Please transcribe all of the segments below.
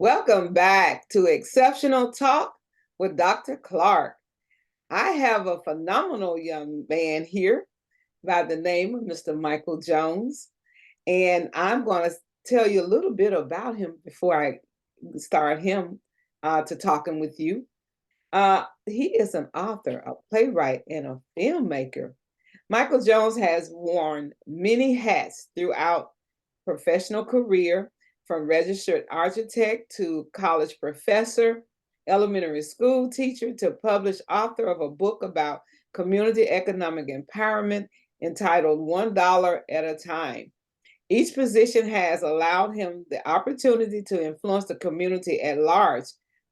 Welcome back to Exceptional Talk with Dr. Clark. I have a phenomenal young man here by the name of Mr. Michael Jones, and I'm going to tell you a little bit about him before I start him to talking with you. He is an author, a playwright, and a filmmaker. Michael Jones has worn many hats throughout professional career, from registered architect to college professor, elementary school teacher to published author of a book about community economic empowerment entitled $1 at a Time. Each position has allowed him the opportunity to influence the community at large,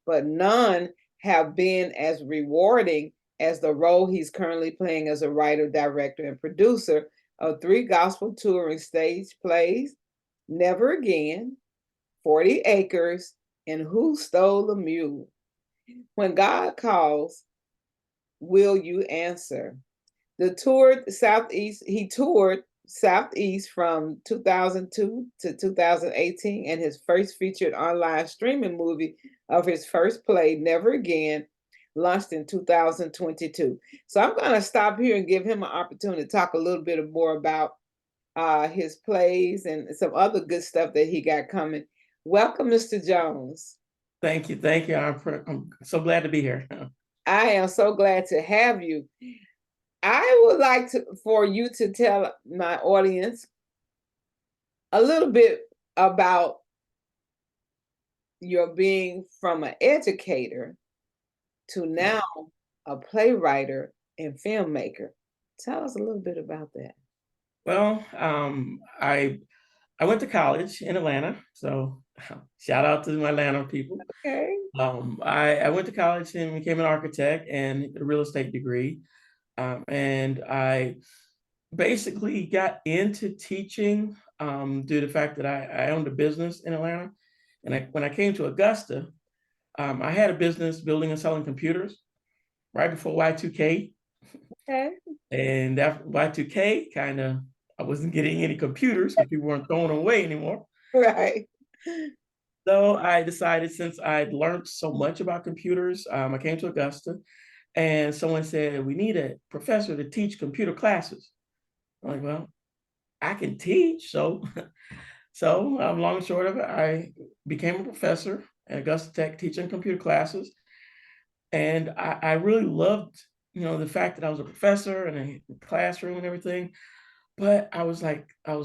but none have been as rewarding as the role he's currently playing as a writer, director, and producer of 3 gospel touring stage plays, Never Again, 40 Acres, and Who Stole the Mule. When God calls, will you answer? He toured Southeast from 2002 to 2018, and his first featured online streaming movie of his first play, Never Again, launched in 2022. So I'm going to stop here and give him an opportunity to talk a little bit more about his plays and some other good stuff that he got coming. Welcome, Mr. Jones. Thank you. Thank you. I'm so glad to be here. I am so glad to have you. I would like for you to tell my audience a little bit about your being from an educator to now a playwright and filmmaker. Tell us a little bit about that. Well, I went to college in Atlanta, so shout out to my Atlanta people. Okay. I went to college and became an architect and a real estate degree, and I basically got into teaching due to the fact that I owned a business in Atlanta, and when I came to Augusta, I had a business building and selling computers right before Y2K. Okay. And after Y2K, I wasn't getting any computers because people weren't throwing them away anymore. Right. So I decided, since I'd learned so much about computers, I came to Augusta and someone said, we need a professor to teach computer classes. I'm like, well, I can teach. So long and short of it, I became a professor at Augusta Tech teaching computer classes. And I really loved, the fact that I was a professor and a classroom and everything. But I was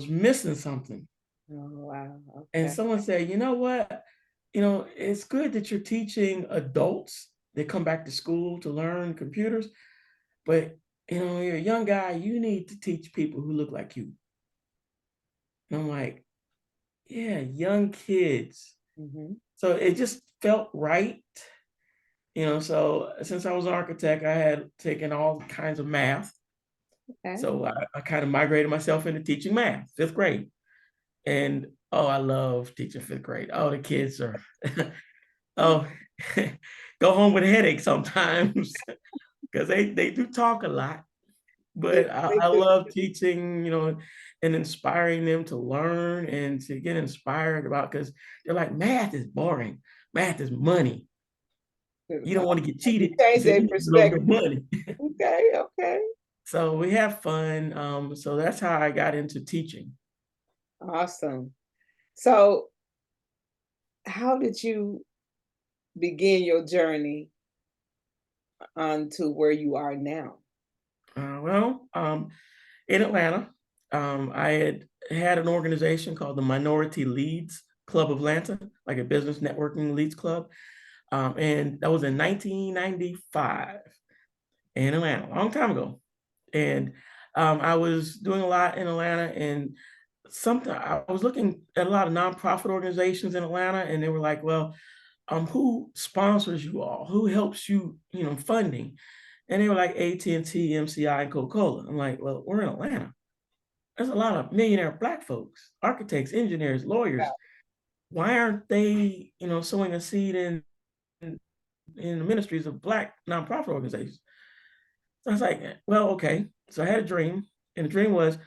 missing something. Oh, wow. Okay. And someone said, you know what? It's good that you're teaching adults that come back to school to learn computers, but you're a young guy, you need to teach people who look like you. And I'm like, yeah, young kids. Mm-hmm. So it just felt right. So since I was an architect, I had taken all kinds of math. Okay. So I kind of migrated myself into teaching math, 5th grade. And I love teaching 5th grade. Oh, the kids are, go home with a headache sometimes because they do talk a lot. But I love teaching, and inspiring them to learn and to get inspired about, because they're like, math is boring. Math is money. You don't want to get cheated. Change their perspective. Money. Okay. So we have fun. So that's how I got into teaching. Awesome. So how did you begin your journey onto where you are now? In Atlanta, I had an organization called the Minority Leads Club of Atlanta, like a business networking leads club. And that was in 1995 in Atlanta, a long time ago. And I was doing a lot in Atlanta, and I was looking at a lot of nonprofit organizations in Atlanta, and they were like, well, who sponsors you all? Who helps you, funding? And they were like AT&T, MCI, and Coca-Cola. I'm like, well, we're in Atlanta. There's a lot of millionaire Black folks, architects, engineers, lawyers. Why aren't they, sowing a seed in the ministries of Black nonprofit organizations? So I was like, well, okay. So I had a dream, and the dream was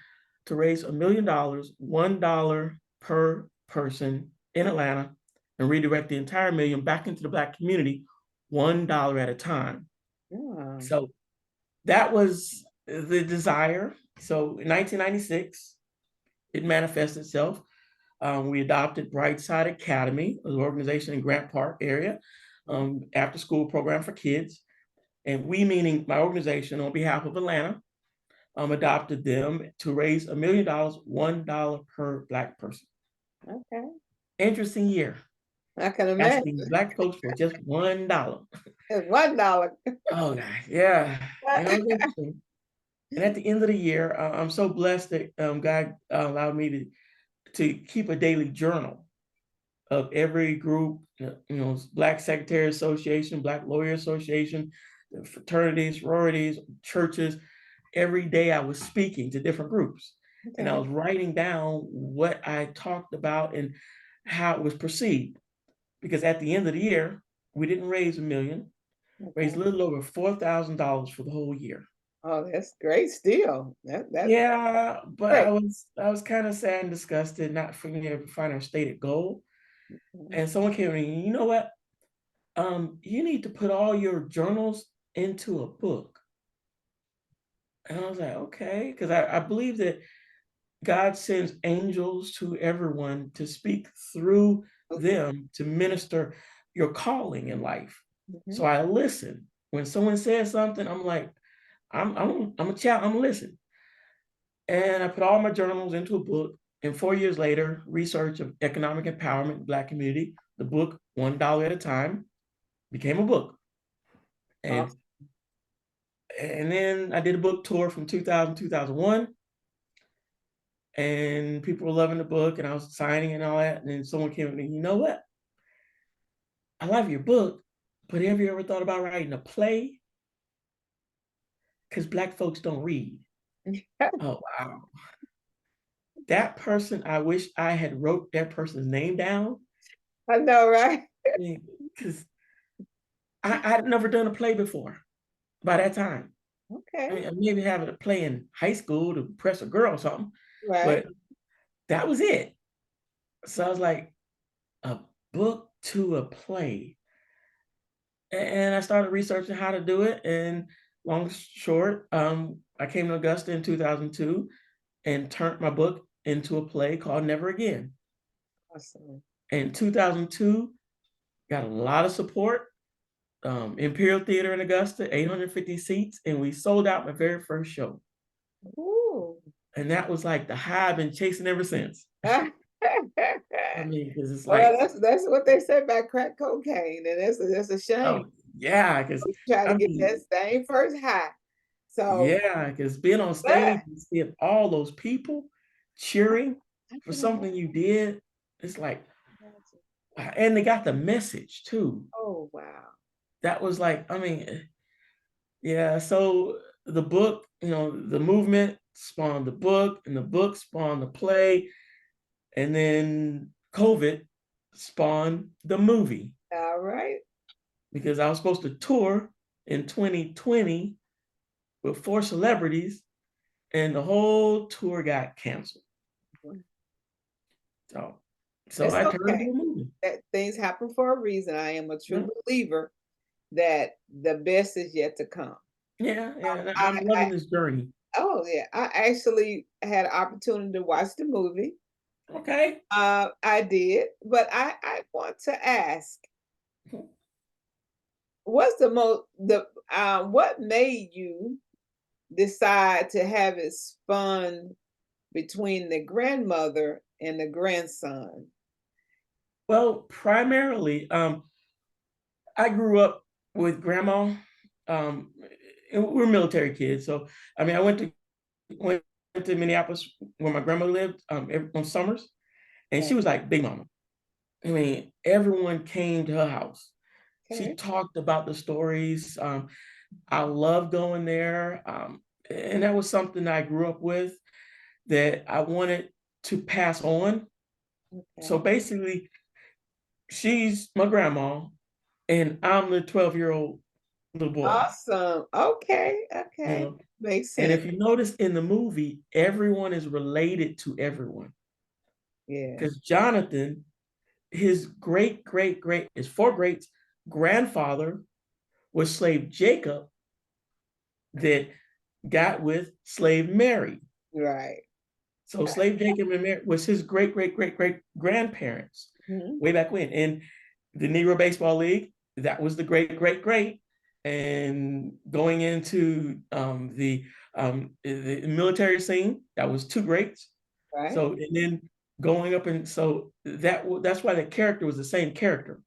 to raise $1 million, $1 per person in Atlanta, and redirect the entire million back into the Black community, $1 at a time. Yeah. So that was the desire. So in 1996, it manifested itself. We adopted Brightside Academy, an organization in Grant Park area, after school program for kids. And we, meaning my organization on behalf of Atlanta, adopted them to raise $1 million, $1 per Black person. Okay. Interesting year. I can imagine. Asking Black folks for just $1. It's $1. Oh, God. Yeah. You know, it's interesting. And at the end of the year, I'm so blessed that God allowed me to keep a daily journal of every group, Black Secretary Association, Black Lawyer Association, the fraternities, sororities, churches. Every day I was speaking to different groups, and I Okay. was writing down what I talked about and how it was perceived. Because at the end of the year, we didn't raise $1 million, raised a Okay. little over $4,000 for the whole year. Oh, that's great still. That's Yeah, but great. I was kind of sad and disgusted not for me to find our stated goal. Mhm. And someone came to me, you know what? You need to put all your journals into a book. And I was like, okay, because I believe that God sends angels to everyone to speak through Okay. them to minister your calling in life. Mhm. So I listen. When someone says something, I'm like, I'm a child, I'm listening. And I put all my journals into a book. And 4 years later, research of economic empowerment in Black community, the book, $1 at a time, became a book. And Awesome. and then I did a book tour from 2000 2001, and people were loving the book, and I was signing and all that. And then someone came to me, you know what? I love your book, but have you ever thought about writing a play? Because Black folks don't read. Oh, wow. That person, I wish I had wrote that person's name down. I know, right? Because I'd never done a play before by that time. I Okay. mean, maybe having a play in high school to impress a girl or something, Right. but that was it. So I was like, a book to a play. And I started researching how to do it. And long short, I came to Augusta in 2002 and turned my book into a play called Never Again. Awesome. In 2002, got a lot of support. Imperial Theater in Augusta, 850 seats, and we sold out my very first show. Ooh. And that was like the high I've been chasing ever since. I mean, because it's Well, like, that's what they say about crack cocaine, and that's a shame. oh yeah, because We try to I get mean, that same first high. So, yeah, because being on but stage and seeing all those people cheering I for can something you did, it's like, imagine. wow. And they got the message too. Oh, wow. That was like, I mean, yeah. So the book, the movement spawned the book, and the book spawned the play, and then COVID spawned the movie All right. because I was supposed to tour in 2020 with 4 celebrities, and the whole tour got canceled. So, so It's I turned okay. into a movie. That things happen for a reason. I am a Yeah, true believer that the best is yet to come. yeah, yeah. And I'm I loving this journey. oh yeah, I actually had an opportunity to watch the movie. Okay. I did, but I want to ask, what's the most the what made you decide to have it spun between the grandmother and the grandson? Well, primarily, I grew up with grandma. Um, and we're military kids, so I mean, I went to Minneapolis where my grandmother lived on summers, and Yeah. she was like big mama. I mean, everyone came to her house. She Okay. talked about the stories. I love going there, and that was something I grew up with that I wanted to pass on. So Okay. basically, she's my grandma, and I'm the 12-year-old little boy. Awesome. Okay. You Okay. know, Makes and sense. if you notice in the movie, everyone is related to everyone Yeah. because Jonathan his his four greats grandfather was slave Jacob that got with slave Mary. Right. So slave Jacob and Mary was his great grandparents Mhm. way back when. And the Negro Baseball League, that was the great. And going into the military scene, that was two greats. Right. So and then going up, and so that's why the character was the same character.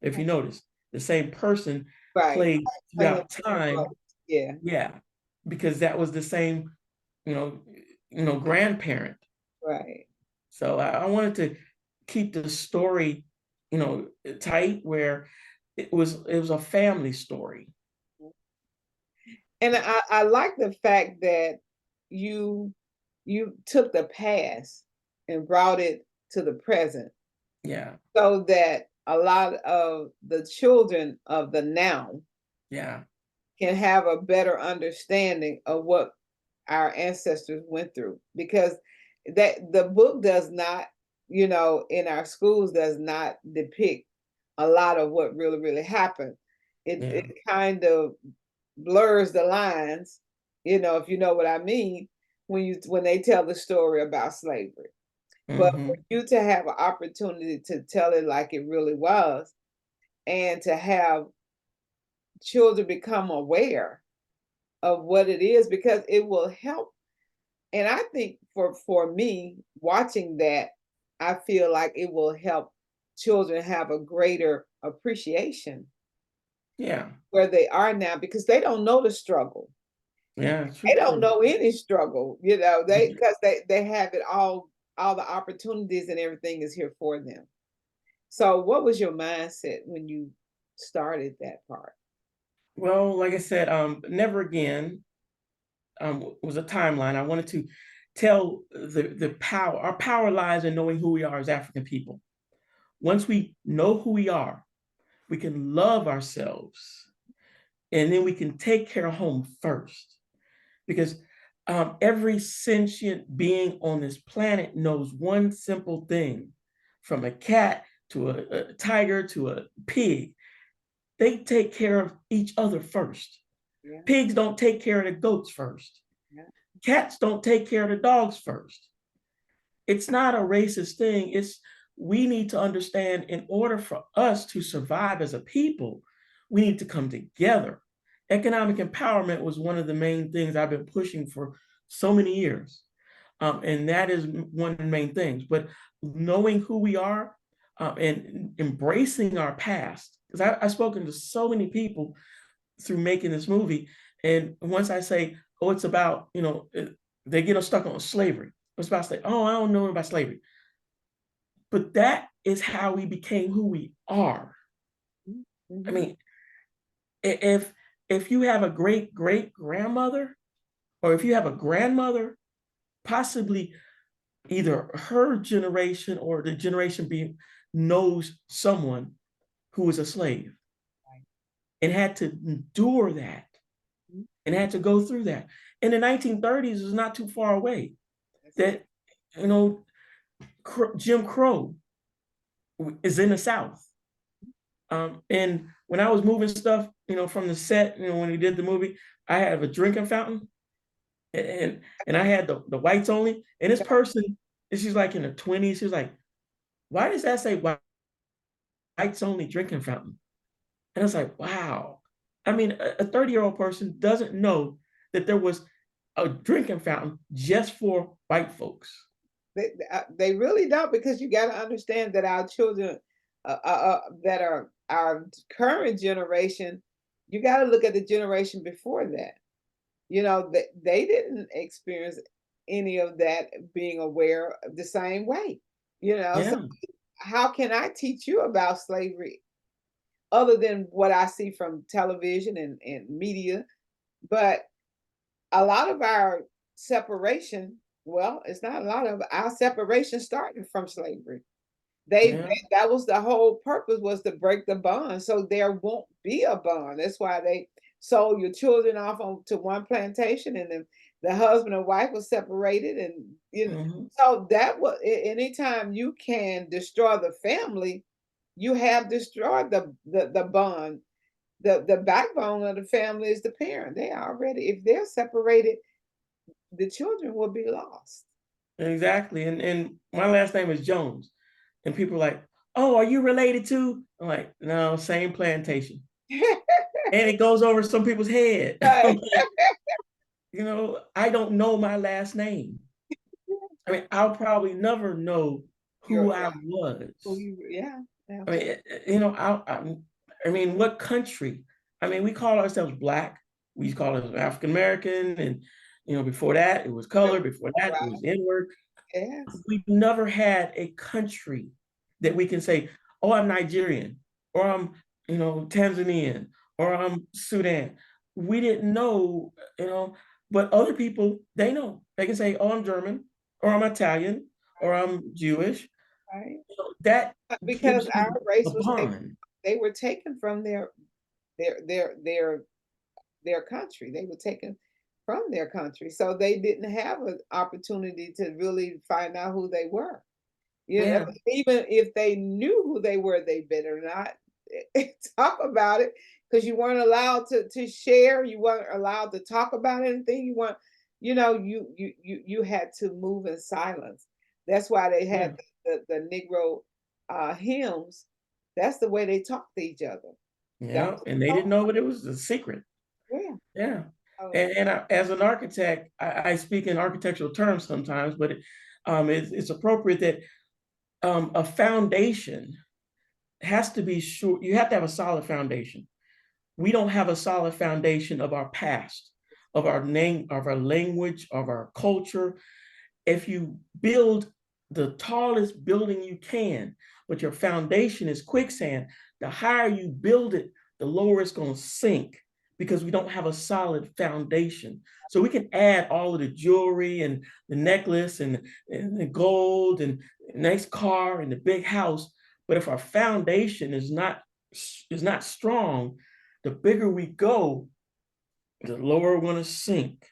If you notice, the same person Right. played Playing throughout different time. roles. Yeah. Yeah, because that was the same, you know, grandparent. Right. So I wanted to keep the story, tight where it was a family story. And I like the fact that you you took the past and brought it to the present Yeah, so that a lot of the children of the now yeah, can have a better understanding of what our ancestors went through, because that the book does not, in our schools does not depict a lot of what really happened. It yeah. kind of blurs the lines, if you know what I mean, when they tell the story about slavery. But for Hmm. you to have an opportunity to tell it like it really was, and to have children become aware of what it is, because it will help. And I think for me watching that, I feel like it will help children have a greater appreciation Yeah, where they are now, because they don't know the struggle. yeah, They true, don't true. know any struggle, they Mhm. because they have it all the opportunities and everything is here for them. So what was your mindset when you started that part? Well, like I said, Never Again was a timeline. I wanted to tell the power. Our power lies in knowing who we are as African people. Once we know who we are, we can love ourselves, and then we can take care of home first. Because every sentient being on this planet knows one simple thing, from a cat to a tiger to a pig. They take care of each other first. Yeah, Pigs don't take care of the goats first. yeah, Cats don't take care of the dogs first. It's not a racist thing. It's we need to understand, in order for us to survive as a people, we need to come together. Economic empowerment was one of the main things I've been pushing for so many years. And that is one of the main things. But knowing who we are, and embracing our past, because I've spoken to so many people through making this movie. And once I say, oh, it's about, they get us stuck on slavery. It's about say, oh, I don't know about slavery. But that is how we became who we are. mhm, I mhm, mean, if you have a great grandmother, or if you have a grandmother, possibly either her generation or the generation being knows someone who was a slave right, and had to endure that mhm, and had to go through that. In the 1930s is not too far away. that's it. That you know, Jim Crow is in the South. And when I was moving stuff, from the set, when we did the movie, I had a drinking fountain, and I had the whites only. And this person, she's like in her 20s. She's like, "Why does that say whites only drinking fountain?" And I was like, "Wow." I mean, a 30-year-old person doesn't know that there was a drinking fountain just for white folks. They really don't, because you got to understand that our children, that are our current generation, you got to look at the generation before that. They didn't experience any of that, being aware of the same way. So Yeah, how can I teach you about slavery other than what I see from television and media? But a lot of our separation, well, it's not a lot of our separation started from slavery. yeah, That was the whole purpose, was to break the bond so there won't be a bond. That's why they sold your children off on to one plantation, and then the husband and wife was separated, and Mhm. so that was anytime you can destroy the family, you have destroyed the bond. The backbone of the family is the parent. They already, if they're separated, the children will be lost. Exactly, and my last name is Jones, and people are like, "Oh, are you related to?" I'm like, "No, same plantation." And it goes over some people's head. I'm Right. like, I don't know my last name. I mean, I'll probably never know You're who I right. Who was. yeah, I mean, absolutely. I mean, what country? I mean, we call ourselves Black. We call us African American, and before that it was color. Before that it was Right. N-word. Yes. We've never had a country that we can say, "Oh, I'm Nigerian," or "I'm, Tanzanian," or "I'm Sudan." We didn't know, but other people, they know. They can say, "Oh, I'm German," or "I'm Italian," or "I'm Jewish." Right. That Because gives our you a race was taken, bond. they were taken from their their their their country. They were taken from their country. So they didn't have an opportunity to really find out who they were. Yeah, Even if they knew who they were, they better not talk about it, because you weren't allowed to share. You weren't allowed to talk about anything. You weren't, you had to move in silence. That's why they yeah, had the Negro hymns. That's the way they talked to each other. That yeah, was and they the didn't know what it was a secret. song. Yeah. Yeah, Oh, and as an architect, I speak in architectural terms sometimes, but it's appropriate that a foundation has to be sure. You have to have a solid foundation. We don't have a solid foundation of our past, of our name, of our language, of our culture. If you build the tallest building you can, but your foundation is quicksand, the higher you build it, the lower it's going to sink because we don't have a solid foundation. So we can add all of the jewelry and the necklace and the gold and the nice car and the big house, but if our foundation is not strong, the bigger we go, the lower we're going to sink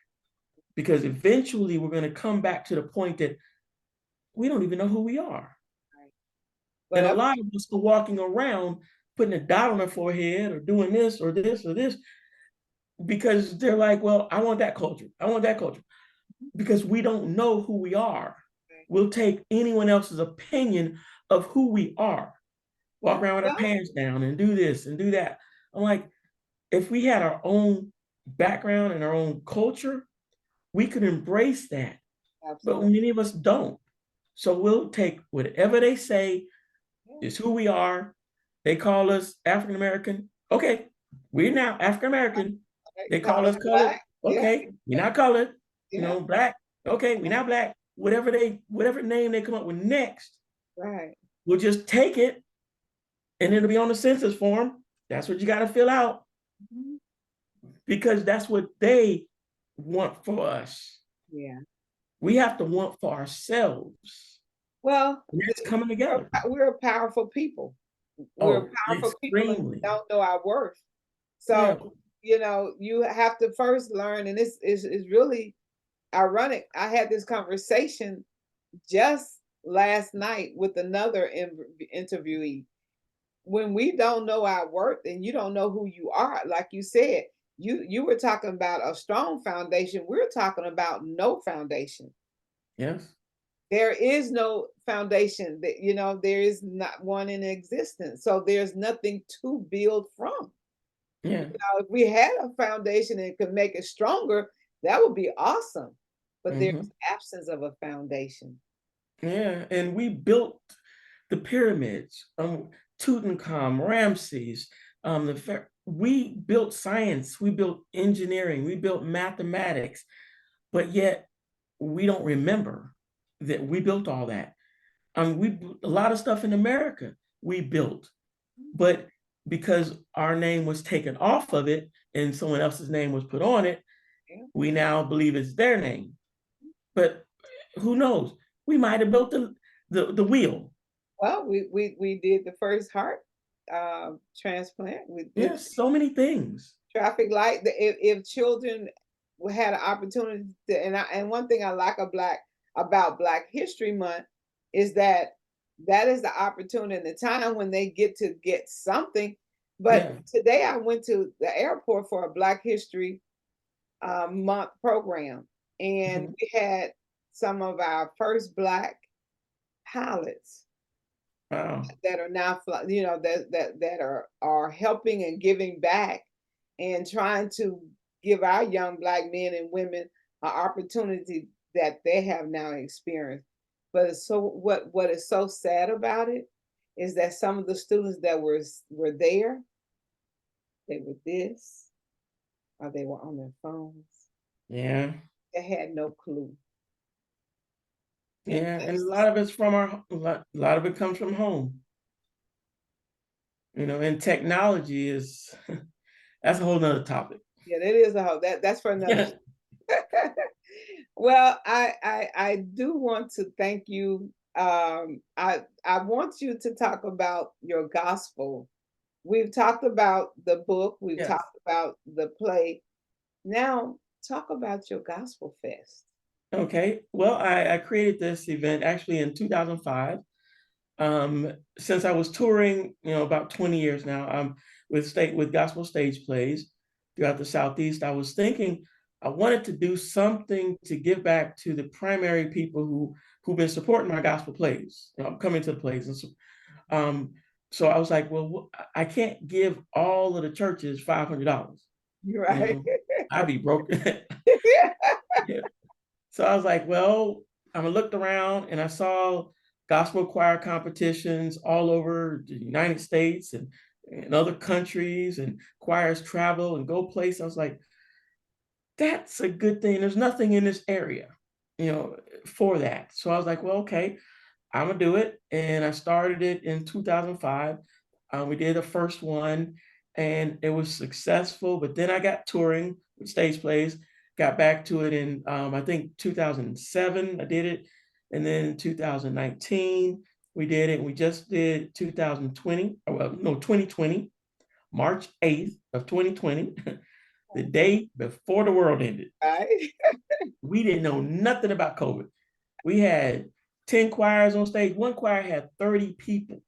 because eventually we're going to come back to the point that we don't even know who we are. right. And But a lot of us are walking around putting a dot on their forehead or doing this or this or this because they're like, well, I want that culture. I want that culture. Because we don't know who we are. We'll take anyone else's opinion of who we are, walk around with our well, pants down and do this and do that. I'm like, if we had our own background and our own culture, we could embrace that. But absolutely. many of us don't. So we'll take whatever they say Yeah. is who we are. They call us African American. Okay, we're now African American. Right. They Call call us us colored. black. Yeah. Okay, we're not colored. Yeah. Black. Okay, we're not black. Whatever name they come up with next, Right. we'll just take it and it'll be on the census form. That's what you got to fill out Mhm. because that's what they want for us. Yeah. We have to want for ourselves. Well, And that's coming together. we're a powerful people. We're Oh, powerful people and extremely. don't know our worth. So, Yeah. you have to first learn, and this is really ironic. I had this conversation just last night with another interviewee. When we don't know our worth and you don't know who you are, like you said, you were talking about a strong foundation. We're talking about no foundation. Yes. There is no foundation, that there is not one in existence, so there's nothing to build from. Yeah. If we had a foundation and could make it stronger, that would be awesome, but there's Hmm. absence of a foundation. Yeah. And we built the pyramids, Tutankhamun, Ramses, we built science, we built engineering, we built mathematics, but yet we don't remember that we built all that. A lot of stuff in America we built, but because our name was taken off of it and someone else's name was put on it, Yeah. we now believe it's their name. But who knows? We might have built the wheel. Well, we did the first heart transplant. We did Yes, so many things. traffic light. If children had an opportunity to, and one thing I like about Black History Month is that that is the opportunity and the time when they get to get something. But Yeah. today I went to the airport for a Black History Month program, and Mhm. we had some of our first Black pilots Wow. that are now, that are helping and giving back and trying to give our young Black men and women an opportunity that they have now experienced. But so what is so sad about it is that some of the students that were there, they were this, or they were on their phones. Yeah. They had no clue. And Yeah. that And a is lot of it's from a lot of it comes from home, and technology is, that's a whole nother topic. yeah, that is a whole that's for another Yeah. show. Well, I do want to thank you. I want you to talk about your gospel. We've talked about the book, we've Yes. talked about the play. Now talk about your gospel fest. Okay. Well, I created this event actually in 2005. Since I was touring, about 20 years now, with gospel stage plays throughout the Southeast, I was thinking I wanted to do something to give back to the primary people who've been supporting my gospel plays, coming to the plays. And um, so I was like, well, I can't give all of the churches $500. You're You right. know, I'd be broke. Yeah. So I was like, well, I looked around and I saw gospel choir competitions all over the United States and other countries, and choirs travel and go place. I was like, that's a good thing. There's nothing in this area, you know, for that. So I was like, well, okay, I'm gonna do it. And I started it in 2005. We did the first one and it was successful, but then I got touring with stage plays, got back to it in, I think 2007, I did it. And then in 2019, we did it. And we just did 2020, well, no, 2020, March 8th of 2020, the day before the world ended. Right. We didn't know nothing about COVID. We had 10 choirs on stage. One choir had 30 people.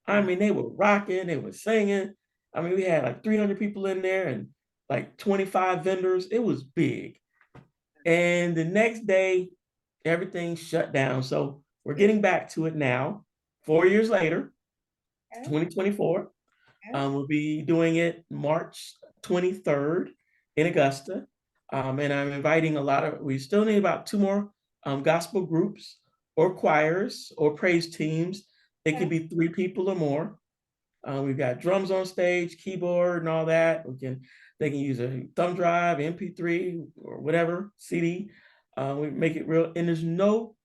I Wow. mean, they were rocking, they were singing. I mean, we had like 300 people in there and like 25 vendors. It was big. And the next day, everything shut down. So we're Yeah. getting back to it now, 4 years later, Okay. 2024. Okay. We'll be doing it March 23rd in Augusta. And I'm inviting we still need about two more gospel groups or choirs or praise teams. It could Okay. be three people or more. We've got drums on stage, keyboard, and all that. They can use a thumb drive, MP3, or whatever CD. We make it real, and there's no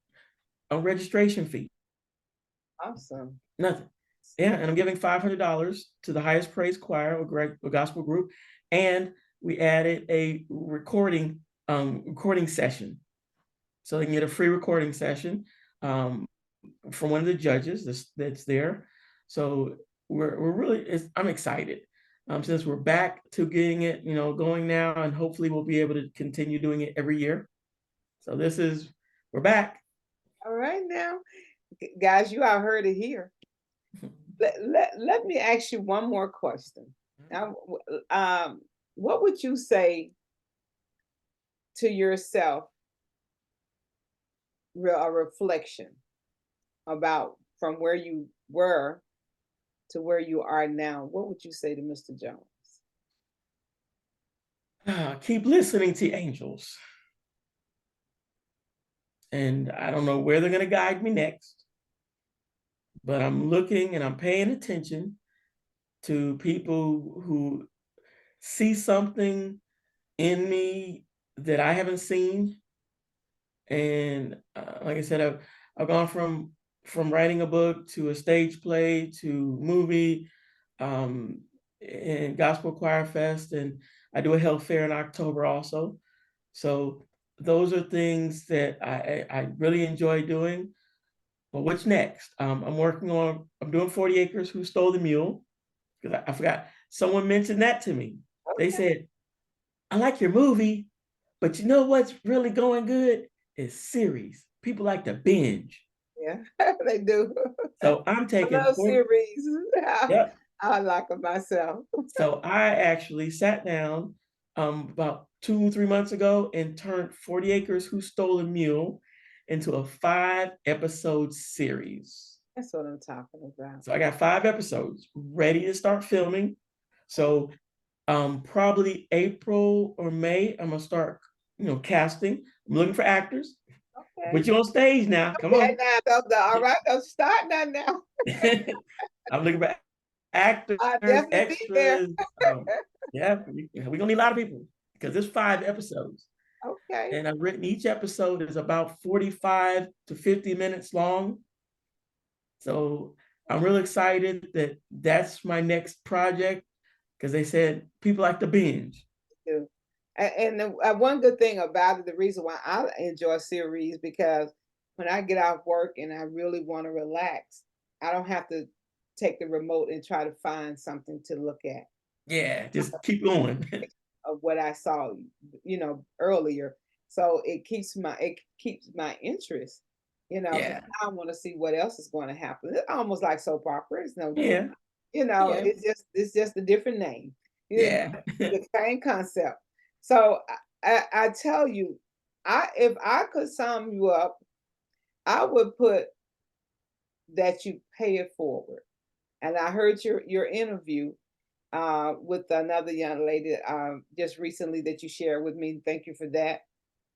registration fee. Awesome. Nothing. Yeah, and I'm giving $500 to the highest praise choir or gospel group, and we added a recording session, so they can get a free recording session um, from one of the judges that's there. So we're really I'm excited since we're back to getting it going now, and hopefully we'll be able to continue doing it every year. So we're back. All right now. Guys, you all heard it here. Let me ask you one more question. Now, what would you say to yourself, a reflection about from where you were to where you are now? What would you say to Mr. Jones? Keep listening to angels. And I don't know where they're going to guide me next, but I'm looking and I'm paying attention to people who see something in me that I haven't seen. And like I said, I've gone from writing a book to a stage play to movie, um, and gospel choir fest, and I do a health fair in October also. So those are things that I really enjoy doing. But what's next? I'm doing 40 Acres, Who Stole the Mule? Because I forgot, someone mentioned that to me. They Okay. said, I like your movie, But you know what's really going good is series. People like to binge. Yeah, they do. So I'm I taking love 40. series. Yep. I like them myself. So I actually sat down about 2, 3 months ago and turned 40 Acres Who Stole the Mule into a 5 episode series. That's what I'm talking about. So I got 5 episodes ready to start filming. So probably April or May, I'm gonna start, casting. I'm looking for actors. Okay. Put you on stage now. Come Okay, on. now, all right, don't start that now. I'm looking for actors, I'll definitely be there. extras. Yeah, we're gonna need a lot of people because there's 5 episodes. Okay. And I've written each episode is about 45 to 50 minutes long. So I'm really excited that that's my next project because they said people like to binge. Do. And one good thing about it, the reason why I enjoy series, because when I get off work and I really want to relax, I don't have to take the remote and try to find something to look at Yeah, just keep going. of what I saw, earlier. So it keeps my interest, because Yeah, I want to see what else is going to happen. It's almost like soap opera. It's no different. yeah, yeah, It's just a different name. It's yeah. the same concept. So I tell you, if I could sum you up, I would put that you pay it forward. And I heard your interview with another young lady just recently that you shared with me. Thank you for that.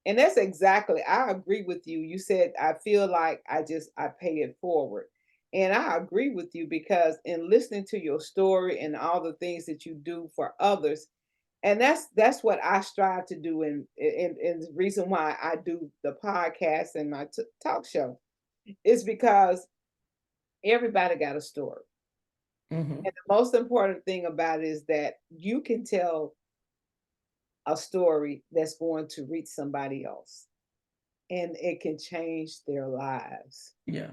And that's exactly, I agree with you. You said, I feel like I pay it forward. And I agree with you because in listening to your story and all the things that you do for others, and that's what I strive to do. And the reason why I do the podcast and my talk show is because everybody got a story. Hmm. And the most important thing about it is that you can tell a story that's going to reach somebody else and it can change their lives. Yeah,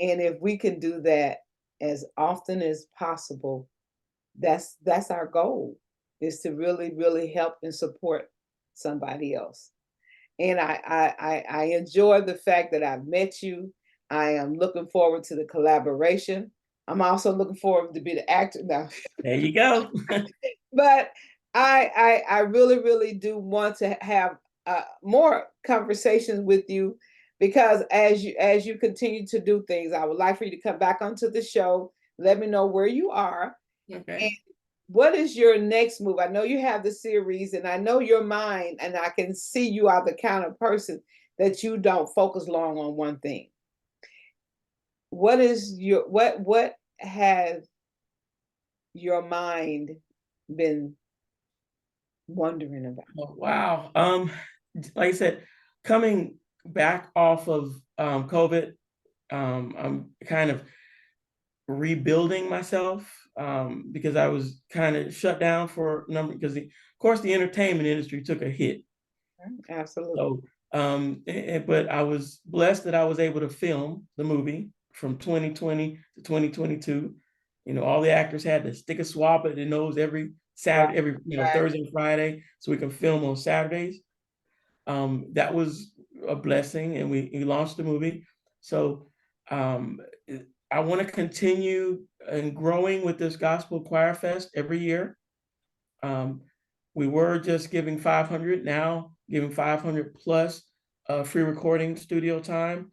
And if we can do that as often as possible, that's our goal, is to really, really help and support somebody else. And I enjoy the fact that I've met you. I am looking forward to the collaboration. I'm also looking forward to be the actor now. there you go. But I really, really do want to have more conversations with you, because as you continue to do things, I would like for you to come back onto the show. Let me know where you are and Okay. what is your next move. I know you have the series, and I know your mind, and I can see you are the kind of person that you don't focus long on one thing. What has your mind been wondering about? Oh, wow. Like I said, coming back off of COVID, I'm kind of rebuilding myself because I was kind of shut down for a number because of course the entertainment industry took a hit. Absolutely. So but I was blessed that I was able to film the movie from 2020 to 2022. All the actors had to stick a swab at their nose every Right, Saturday, every right. Thursday and Friday, so we can film on Saturdays. That was a blessing, and we launched the movie. So um, I want to continue and growing with this Gospel Choir Fest every year. Um, we were just giving 500, now giving 500 plus free recording studio time.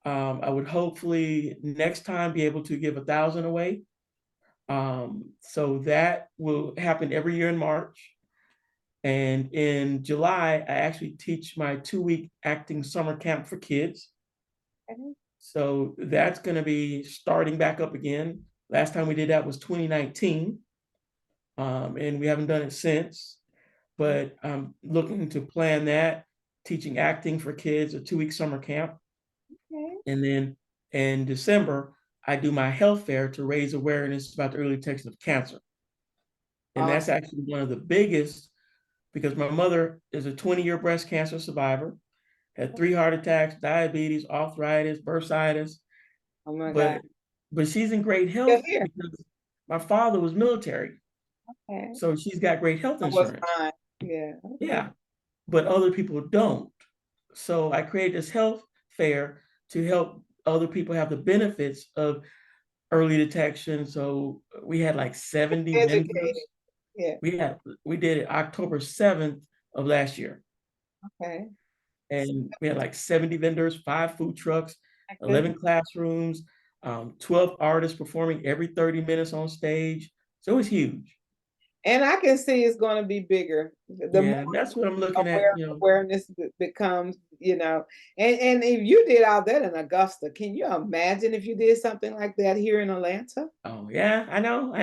I would hopefully next time be able to give 1,000 away. So that will happen every year in March. And in July, I actually teach my 2-week acting summer camp for kids. Okay. So that's going to be starting back up again. Last time we did that was 2019, and we haven't done it since. But I'm looking to plan that, teaching acting for kids, a 2-week summer camp. Okay. And then in December, I do my health fair to raise awareness about the early detection of cancer. And that's Awesome. actually one of the biggest because my mother is a 20-year breast cancer survivor, had 3 heart attacks, diabetes, arthritis, bursitis, Oh my God. but she's in great You're health here. because my father was military. Okay. So she's got great health I was insurance. fine. Yeah. Okay. Yeah. but other people don't. So I created this health fair to help other people have the benefits of early detection. So we had like 70 Educated. vendors. Yeah. We did it October 7th of last year. Okay. And we had like 70 vendors, 5 food trucks, My 11 goodness. classrooms, 12 artists performing every 30 minutes on stage. So it was huge. And I can see it's going to be bigger. The more Yeah, and that's what I'm looking at, you know. awareness becomes, and if you did all that in Augusta, can you imagine if you did something like that here in Atlanta? Oh yeah, I know.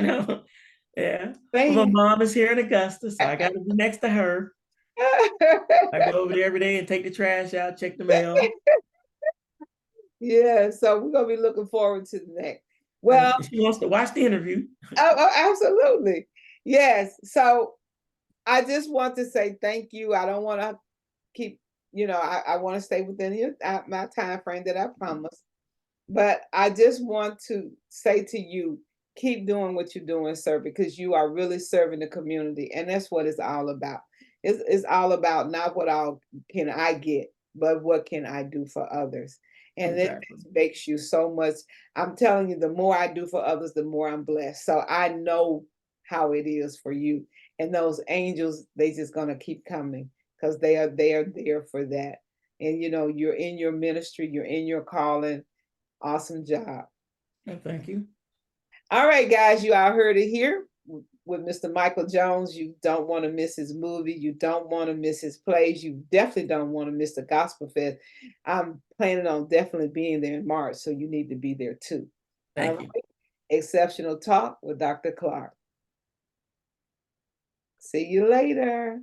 Yeah. But my Thing. mom is here in Augusta, so I got to be next to her. I go over there every day and take the trash out, check the mail. Yeah, so we're gonna be looking forward to the next. And Well, she wants to watch the interview. absolutely. Yes. So I just want to say thank you. I don't want to keep, I want to stay within my time frame that I promised. But I just want to say to you, keep doing what you're doing, sir, because you are really serving the community. And that's what it's all about. It's all about not what all can I get, but what can I do for others. And it Exactly. makes you so much. I'm telling you, the more I do for others, the more I'm blessed. So I know how it is for you. And those angels, they just gonna keep coming because they are there for that. And you're in your ministry, you're in your calling. Awesome job. Well, thank you. All right, guys, you all heard it here with Mr. Michael Jones. You don't want to miss his movie. You don't want to miss his plays. You definitely don't want to miss the Gospel Fest. I'm planning on definitely being there in March, so you need to be there too. All Thank you. right. Exceptional Talk with Dr. Clark. See you later.